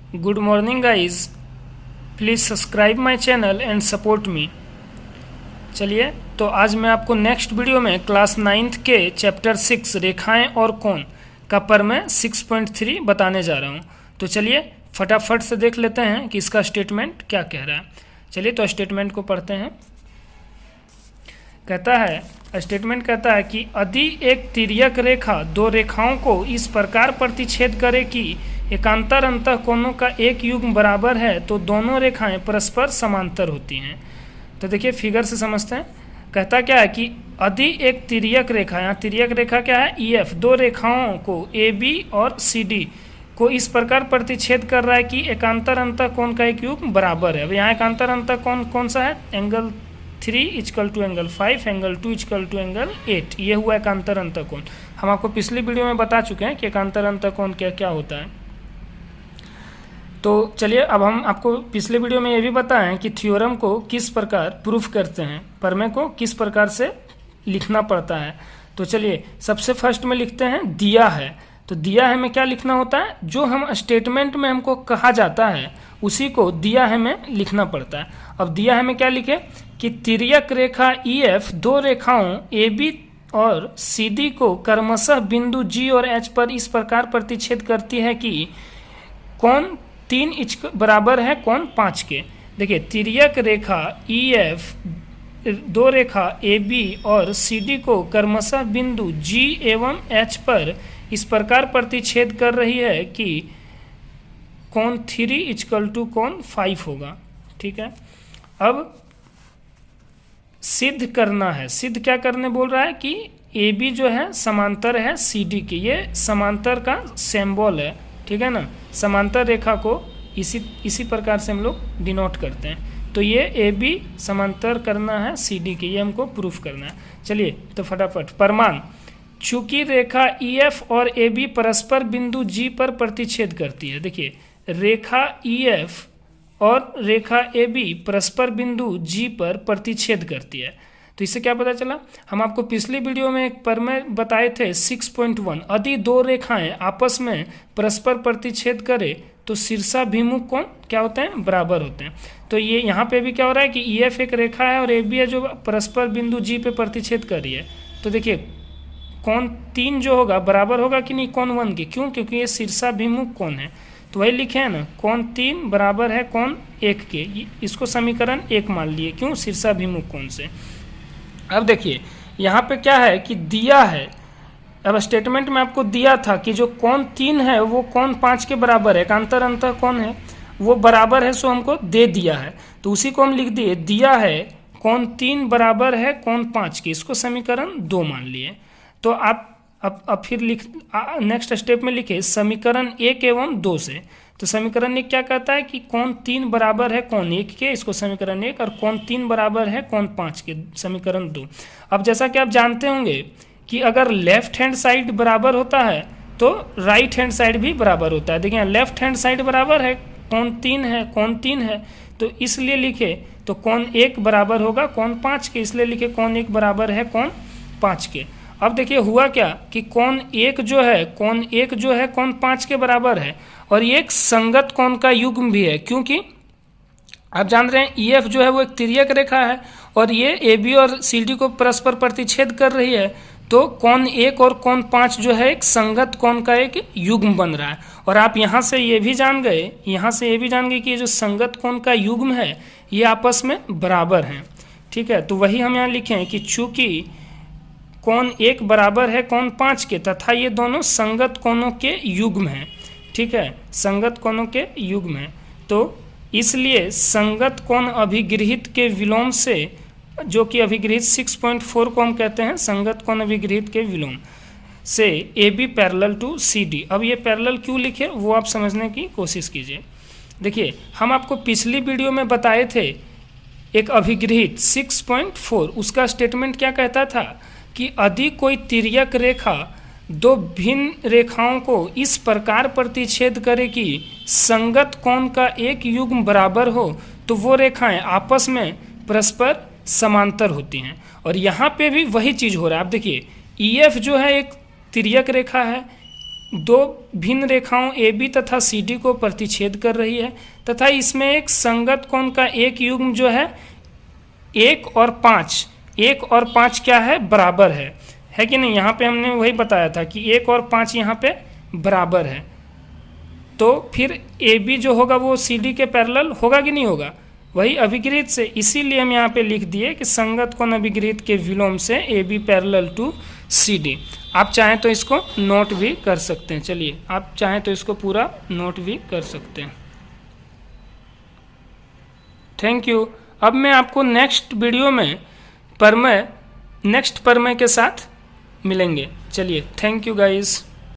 Good morning guys, please subscribe my channel and support me। चलिए तो आज मैं आपको नेक्स्ट वीडियो में क्लास 9th के चैप्टर 6 रेखाएं और कोण का पर मैं 6.3 बताने जा रहा हूं। तो चलिए फटाफट से देख लेते हैं कि इसका स्टेटमेंट क्या कह रहा है। चलिए तो स्टेटमेंट को पढ़ते हैं। स्टेटमेंट कहता है कि यदि एक तिर्यक रेखा दो रेखाओं को इस प्रकार प्रतिच्छेद करे कि एकांतर अंतःकोणों का एक युग्म बराबर है तो दोनों रेखाएं परस्पर समांतर होती हैं। तो देखिए फिगर से समझते हैं। कहता क्या है कि यदि एक तिर्यक रेखा, यहाँ तिर्यक रेखा क्या है, EF, दो रेखाओं को AB और CD को इस प्रकार प्रतिच्छेद कर रहा है कि एकांतर अंतःकोण का एक युग्म बराबर है। अब यहाँ एकांतर अंतःकोण कौन सा है, angle 3 equal to angle 5, angle 2 equal to angle 8, ये हुआ एकांतर अंतःकोण। हम आपको पिछली वीडियो में बता चुके हैं कि एकांतर अंतःकोण क्या क्या होता है। तो चलिए अब हम आपको पिछले वीडियो में ये भी बताएं कि थ्योरम को किस प्रकार प्रूफ करते हैं, प्रमेय को किस प्रकार से लिखना पड़ता है। तो चलिए सबसे फर्स्ट में लिखते हैं दिया है। तो दिया है में क्या लिखना होता है, जो हम स्टेटमेंट में हमको कहा जाता है उसी को दिया है में लिखना पड़ता है। अब दिया है में क्या लिखे कि तिर्यक रेखा EF दो रेखाओं AB और CD को क्रमशः बिंदु G और H पर इस प्रकार प्रतिच्छेद करती है कि कोण 3 इंच बराबर है कोण 5 के। देखिए तिर्यक रेखा EF दो रेखा AB और CD को क्रमशः बिंदु G एवं H पर इस प्रकार प्रतिच्छेद कर रही है कि कोण 3 इक्वल टू कोण 5 होगा। ठीक है, अब सिद्ध करना है। सिद्ध क्या करने बोल रहा है कि AB जो है समांतर है CD के, ये समांतर का सिंबल है। ठीक है ना, समांतर रेखा को इसी प्रकार से हम लोग डिनोट करते हैं। तो ये AB समांतर करना है CD के, ये हमको प्रूफ करना है। चलिए तो फटाफट प्रमाण, चूंकि रेखा EF और AB परस्पर बिंदु G पर प्रतिच्छेद करती है। देखिए रेखा EF और रेखा AB परस्पर बिंदु G पर प्रतिच्छेद करती है। तो इससे क्या पता चला, हम आपको पिछली वीडियो में एक प्रमेय बताए थे 6.1, यदि दो रेखाएं आपस में परस्पर प्रतिच्छेद करे तो शीर्षाभिमुख कोण क्या होते हैं, बराबर होते हैं। तो ये यहाँ पे भी क्या हो रहा है कि EF एक रेखा है और AB है जो परस्पर बिंदु G पे प्रतिच्छेद कर रही है। तो देखिए कोण 3 जो होगा बराबर होगा कि नहीं कोण 1 के, क्यों, क्योंकि ये शीर्षाभिमुख कोण है। तो वही लिखे हैं ना, कोण 3 बराबर है कोण 1 के, इसको समीकरण 1 मान लिए, क्यों, शीर्षाभिमुख कोण से। अब देखिए यहाँ पे क्या है कि दिया है। अब स्टेटमेंट में आपको दिया था कि जो कोण 3 है वो कोण 5 के बराबर है, एकांतर अंतःकोण है वो बराबर है, सो हमको दे दिया है। तो उसी को हम लिख दिए, दिया है कोण 3 बराबर है कोण 5 के, इसको समीकरण 2 मान लिए। तो आप अब फिर नेक्स्ट स्टेप में लिखे समीकरण 1 एवं 2 से। तो समीकरण 1 क्या कहता है कि कोण 3 बराबर है कोण 1 के, इसको समीकरण 1, और कोण 3 बराबर है कोण 5 के, समीकरण 2। अब जैसा कि आप जानते होंगे कि अगर लेफ्ट हैंड साइड बराबर होता है तो राइट हैंड साइड भी बराबर होता है। देखिए लेफ्ट हैंड साइड बराबर है कोण 3 है, कोण 3 है, तो इसलिए लिखे तो कोण 1 बराबर होगा कोण 5 के, इसलिए लिखे कोण 1 बराबर है कोण 5 के। अब देखिए हुआ क्या कि कोण 1 जो है कोण 5 के बराबर है और ये एक संगत कोण का युग्म भी है, क्योंकि आप जान रहे हैं EF जो है वो एक तिर्यक रेखा है और ये AB और CD को परस्पर प्रतिच्छेद कर रही है। तो कोण 1 और कोण 5 जो है एक संगत कोण का एक युग्म बन रहा है। और आप यहाँ से ये भी जान गए कि ये जो संगत कोण का युग्म है ये आपस में बराबर हैं। ठीक है, तो वही हम यहाँ लिखे हैं कि चूंकि कोण 1 बराबर है कोण 5 के तथा ये दोनों संगत कोणों के युग्म हैं। ठीक है, संगत कोणों के युग्म हैं, तो इसलिए संगत कोण अभिगृहित के विलोम से, जो कि अभिगृहित 6.4 को हम कहते हैं संगत कोण अभिगृहित के विलोम से, AB पैरेलल टू CD। अब ये पैरेलल क्यों लिखे वो आप समझने की कोशिश कीजिए। देखिए हम आपको पिछली वीडियो में बताए थे एक अभिगृहित 6.4, उसका स्टेटमेंट क्या कहता था कि यदि कोई तिर्यक रेखा दो भिन्न रेखाओं को इस प्रकार प्रतिच्छेद करे कि संगत कोण का एक युग्म बराबर हो तो वो रेखाएं आपस में परस्पर समांतर होती हैं। और यहाँ पे भी वही चीज़ हो रहा है। आप देखिए EF जो है एक तिर्यक रेखा है, दो भिन्न रेखाओं AB तथा CD को प्रतिच्छेद कर रही है तथा इसमें एक संगत कोण का एक युग्म जो है 1 और 5 क्या है, बराबर है कि नहीं। यहाँ पे हमने वही बताया था कि 1 और 5 यहाँ पे बराबर है, तो फिर AB जो होगा वो CD के पैरेलल होगा कि नहीं होगा, वही अभिगृहित से। इसीलिए हम यहाँ पे लिख दिए कि संगत कोण अभिगृहित के विलोम से AB पैरेलल टू CD। आप चाहें तो इसको नोट भी कर सकते हैं, चलिए आप चाहें तो इसको पूरा नोट भी कर सकते हैं। Thank you. अब मैं आपको नेक्स्ट वीडियो में नेक्स्ट प्रमेय के साथ मिलेंगे। चलिए, थैंक यू गाइस।